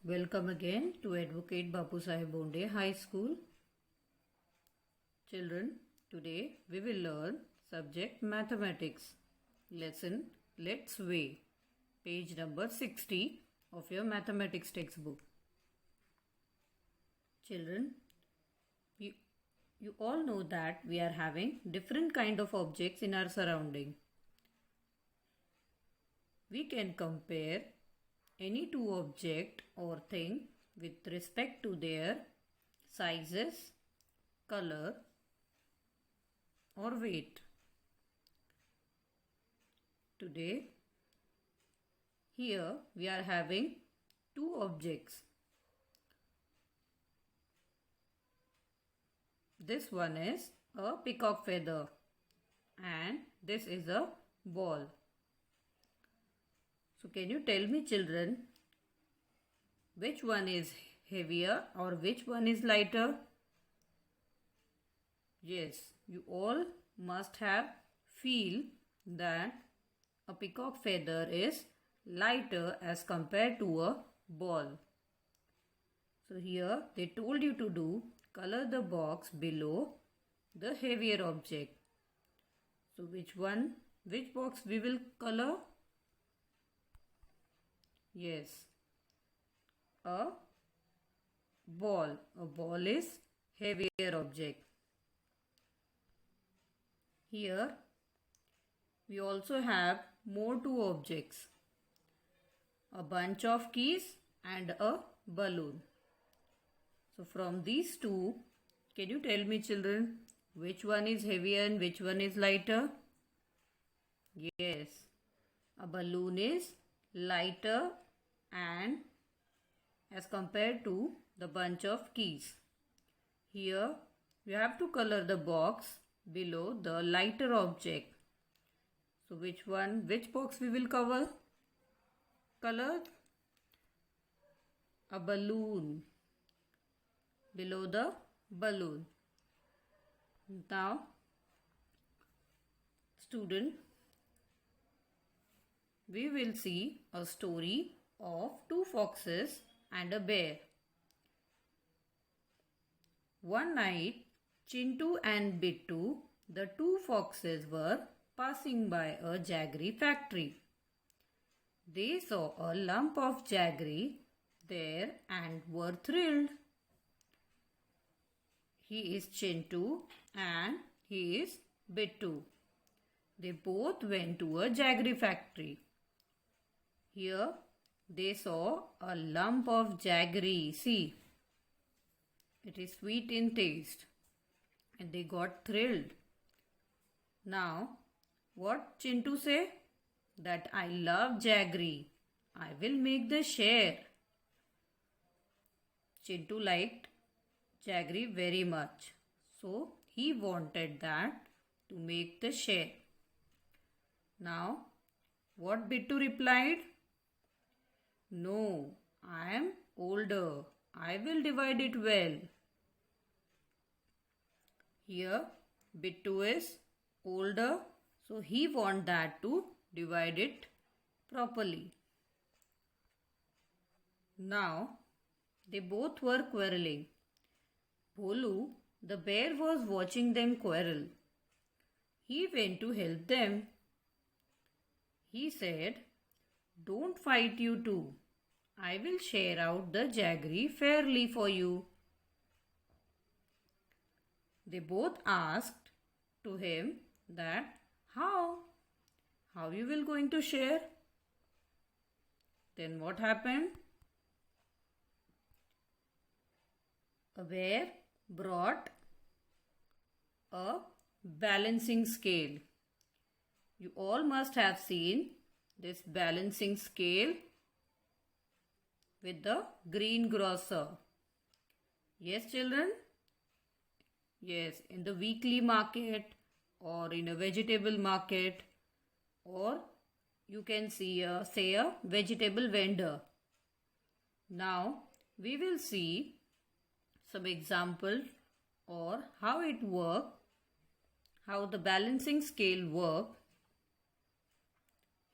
Welcome again to Advocate Bapu Sahib Bonde High School. Children, today we will learn subject mathematics. Lesson Let's Weigh, page number 60 of your mathematics textbook. Children, you all know that we are having different kind of objects in our surrounding. We can compare any two object or thing with respect to their sizes, color or weight. Today, here we are having two objects. This one is a peacock feather and this is a ball. So can you tell me, children, which one is heavier or which one is lighter? Yes, you all must have feel that a peacock feather is lighter as compared to a ball. So here they told you to do color the box below the heavier object. So which box we will color? Yes, a ball. A ball is heavier object. Here we also have more two objects. A bunch of keys and a balloon. So from these two, can you tell me, children, which one is heavier and which one is lighter? Yes, a balloon is lighter and as compared to the bunch of keys. Here we have to color the box below the lighter object. So which box we will color? A balloon. Below the balloon. Now, student, we will see a story of two foxes and a bear. One night, Chintu and Bittu, the two foxes, were passing by a jaggery factory. They saw a lump of jaggery there and were thrilled. He is Chintu and he is Bittu. They both went to a jaggery factory. Here they saw a lump of jaggery. See, it is sweet in taste and they got thrilled. Now, what Chintu say? That I love jaggery. I will make the share. Chintu liked jaggery very much. So, he wanted that to make the share. Now, what Bittu replied? No, I am older. I will divide it well. Here, Bittu is older, so he wants that to divide it properly. Now, they both were quarreling. Bholu, the bear, was watching them quarrel. He went to help them. He said, "Don't fight, you two. I will share out the jaggery fairly for you." They both asked to him that how you will going to share? Then what happened? A bear brought a balancing scale. You all must have seen this balancing scale with the greengrocer. Yes, children? Yes, in the weekly market or in a vegetable market, or you can see say a vegetable vendor. Now we will see some examples or how it works, how the balancing scale works.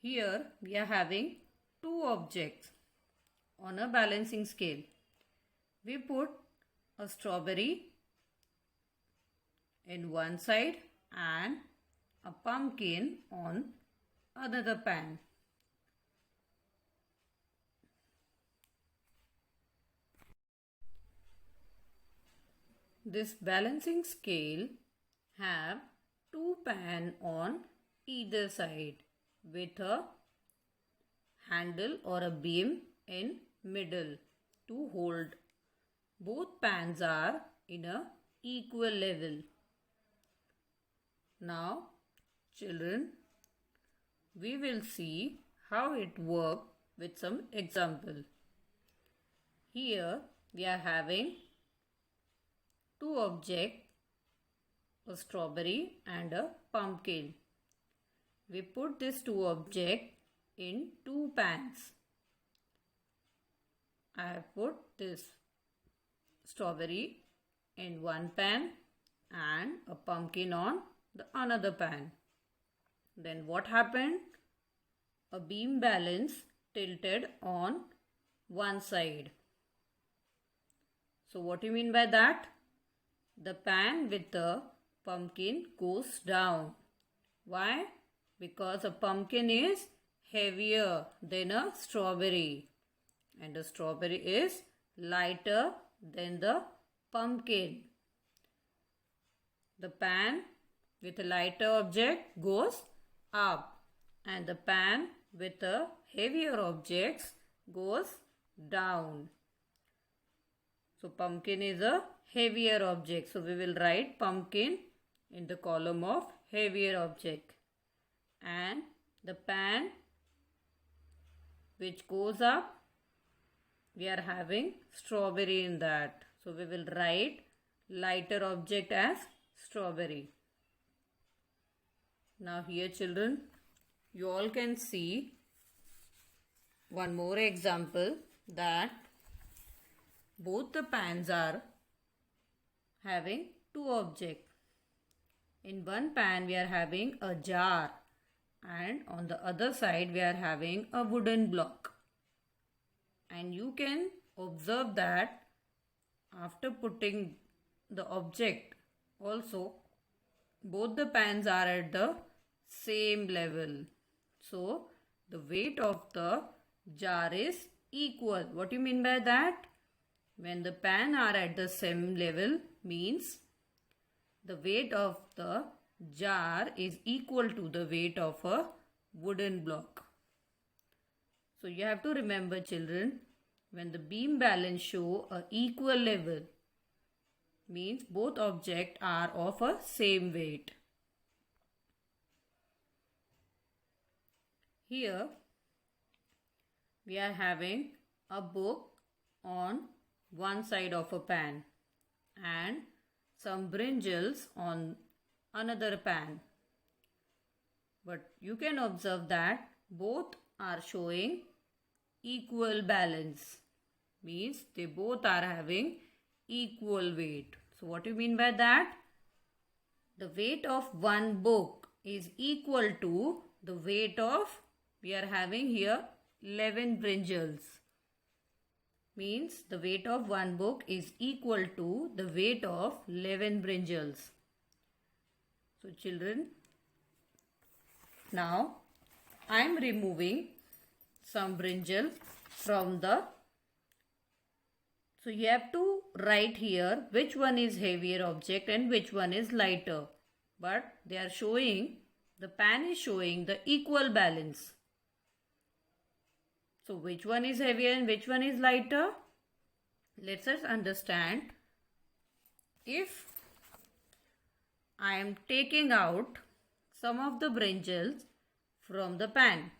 Here we are having two objects. on a balancing scale. We put a strawberry in one side and a pumpkin on another pan. This balancing scale have two pan on either side with a handle or a beam in middle to hold. Both pans are in a equal level. Now, children, we will see how it works with some example. Here we are having two objects, a strawberry and a pumpkin. We put these two objects in two pans. I have put this strawberry in one pan and a pumpkin on the another pan. Then what happened? A beam balance tilted on one side. So what do you mean by that? The pan with the pumpkin goes down. Why? Because a pumpkin is heavier than a strawberry and a strawberry is lighter than the pumpkin. The pan with a lighter object goes up and the pan with a heavier object goes down. So pumpkin is a heavier object. So we will write pumpkin in the column of heavier object. And the pan which goes up, we are having strawberry in that. So we will write lighter object as strawberry. Now here children, you all can see one more example that both the pans are having two objects. In one pan we are having a jar and on the other side we are having a wooden block. And you can observe that after putting the object also both the pans are at the same level. So the weight of the jar is equal. What do you mean by that? When the pan are at the same level means the weight of the jar is equal to the weight of a wooden block. So you have to remember children, when the beam balance show a equal level means both objects are of a same weight. Here we are having a book on one side of a pan and some brinjals on another pan. But you can observe that both are showing equal balance. Means they both are having equal weight. So what do you mean by that? The weight of one book is equal to the weight of, we are having here 11 brinjals. Means the weight of one book is equal to the weight of 11 brinjals. So children, now I am removing some brinjal from the, so you have to write here which one is heavier object and which one is lighter. But they are showing, the pan is showing the equal balance. So which one is heavier and which one is lighter? Let us understand. If I am taking out some of the brinjals from the pan,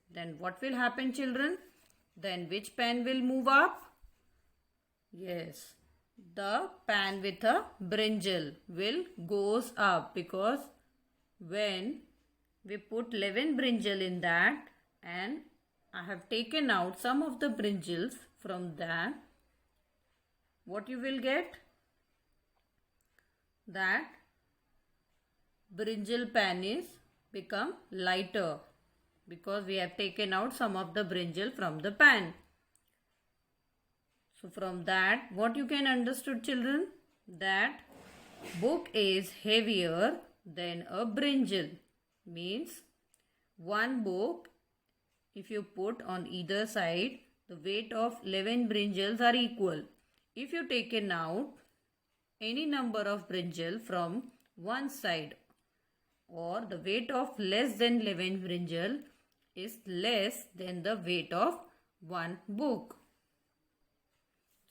then what will happen children? Then which pan will move up? Yes, the pan with a brinjal will goes up, because when we put 11 brinjal in that and I have taken out some of the brinjals from that, what you will get? That brinjal pan is become lighter because we have taken out some of the brinjal from the pan. So from that, what you can understood, children? That book is heavier than a brinjal. Means one book, if you put on either side, the weight of 11 brinjals are equal. If you taken out any number of brinjal from one side, or the weight of less than 11 brinjal is less than the weight of one book.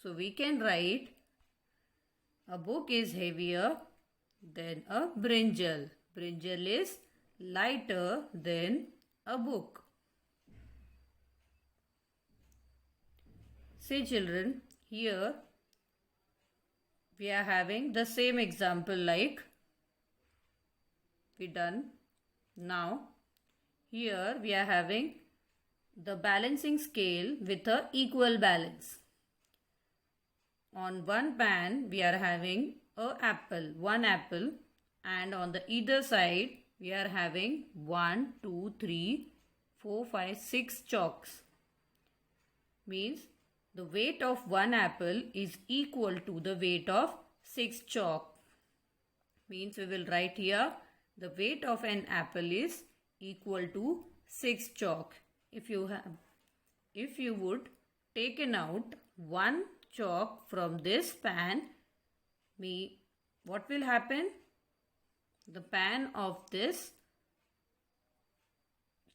So we can write a book is heavier than a brinjal. Brinjal is lighter than a book. See children, here we are having the same example like we done now. Here we are having the balancing scale with a equal balance. On one pan we are having one apple, and on the either side we are having 1, 2, 3, 4, 5, 6 chalks. Means the weight of one apple is equal to the weight of 6 chalk. Means we will write here the weight of an apple is equal to 6 chalk. If you would taken out one chalk from this pan, what will happen? The pan of this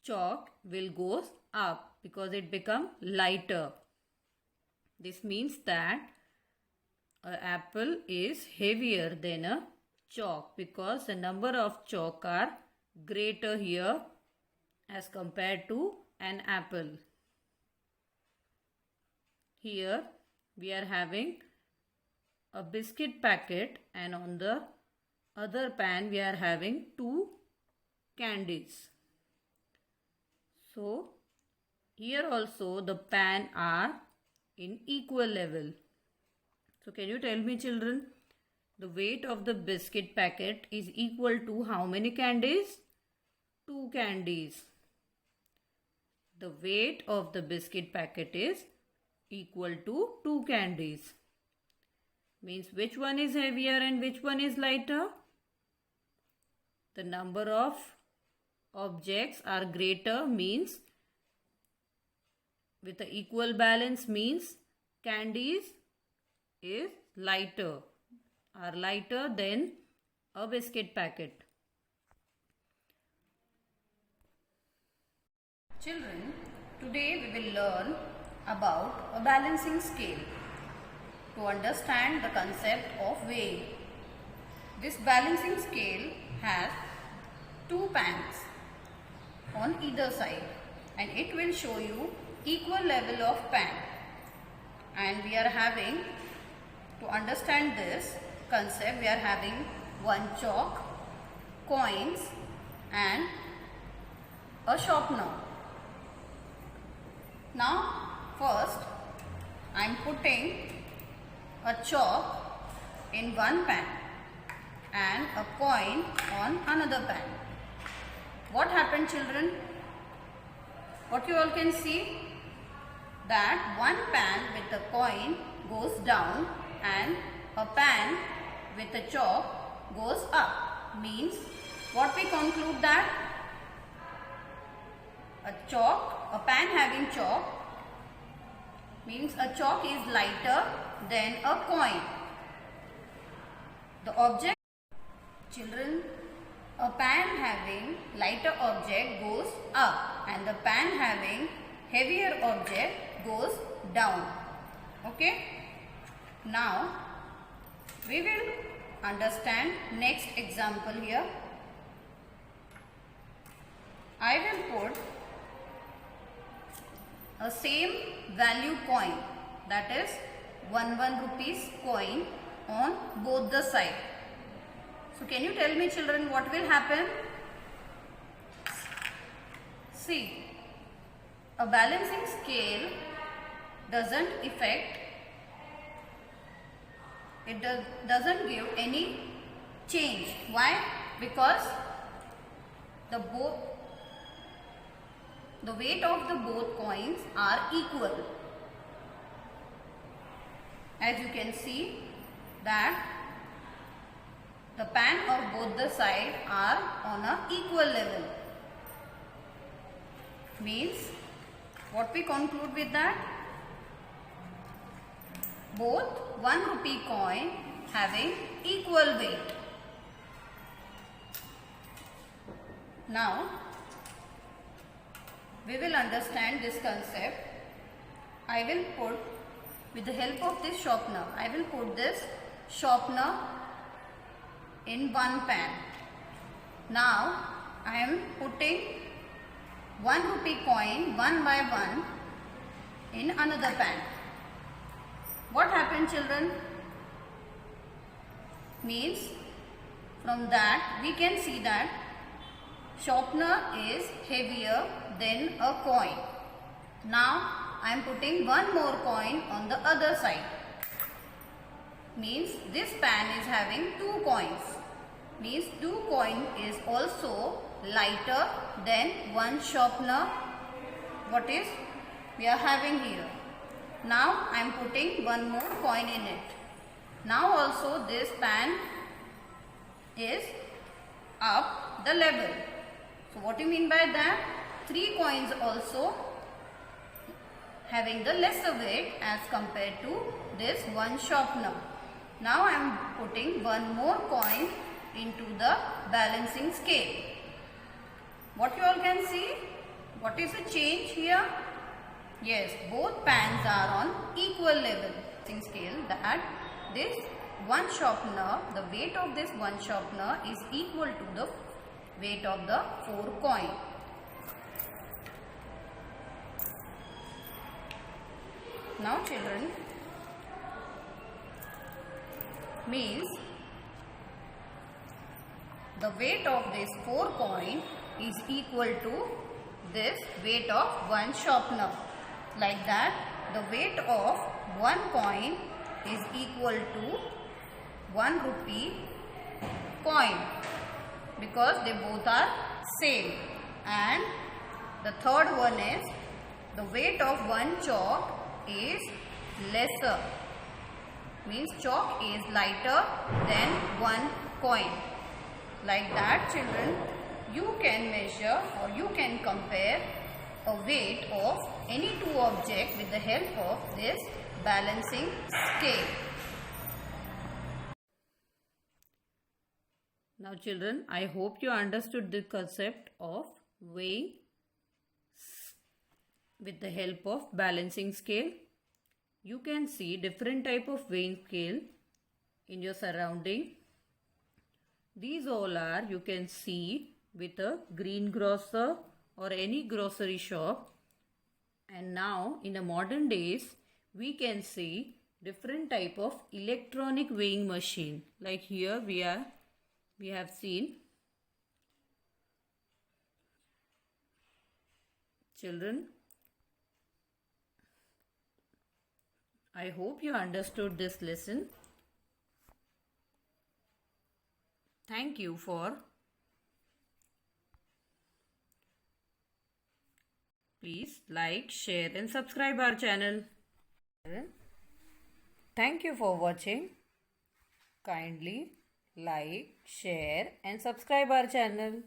chalk will go up because it become lighter. This means that an apple is heavier than a chalk because the number of chalk are greater here as compared to an apple. Here we are having a biscuit packet, and on the other pan we are having 2 candies. So here also the pan are in equal level. So can you tell me children, the weight of the biscuit packet is equal to how many candies? 2 candies. The weight of the biscuit packet is equal to 2 candies. Means which one is heavier and which one is lighter? The number of objects are greater, means with the equal balance means candies is lighter than a biscuit packet. Children, today we will learn about a balancing scale to understand the concept of weighing. This balancing scale has 2 pans on either side, and it will show you equal level of pan. And we are having, to understand this concept, we are having one chalk, coins and a sharpener. Now first I am putting a chalk in one pan and a coin on another pan. What happened children? What you all can see? That one pan with the coin goes down and a pan with the chalk goes up. Means what we conclude that a pan having chalk means a chalk is lighter than a coin. The object, children, a pan having lighter object goes up and the pan having heavier object goes down. Okay. Now we will understand next example here. I will put a same value coin, that is 1 rupees coin, on both the side. So can you tell me children what will happen? See, a balancing scale doesn't affect, it doesn't give any change. Why? Because the weight of the both coins are equal. as you can see that the pan of both the sides are on a equal level. Means what we conclude with that? Both 1 rupee coin having equal weight. Now we will understand this concept. I will put, with the help of this sharpener, I will put this sharpener in one pan. Now I am putting 1 rupee coin one by one in another pan. What happened, children? Means from that we can see that sharpener is heavier than a coin. Now I am putting one more coin on the other side. Means this pan is having 2 coins. Means 2 coin is also lighter than one sharpener. What is we are having here. Now I am putting one more coin in it. Now also this pan is up the level. So what do you mean by that? 3 coins also having the lesser weight as compared to this one sharpener. Now I am putting one more coin into the balancing scale. What you all can see? What is the change here? Yes, both pans are on equal level. Scale that this one sharpener, the weight of this one sharpener is equal to the weight of the 4 coin. Now children, means the weight of this 4 coin is equal to this weight of one sharpener. Like that, the weight of one coin is equal to 1 rupee coin because they both are same. And the third one is the weight of one chalk is lesser. Means chalk is lighter than one coin. Like that, children, you can measure or you can compare a weight of any 2 objects with the help of this balancing scale. Now children, I hope you understood the concept of weighing with the help of balancing scale. You can see different type of weighing scale in your surrounding. These all are you can see with a greengrocer or any grocery shop. And now in the modern days we can see different type of electronic weighing machine. Like here we have seen. Children, I hope you understood this lesson. Thank you for please like, share and subscribe our channel. Thank you for watching. Kindly like, share and subscribe our channel.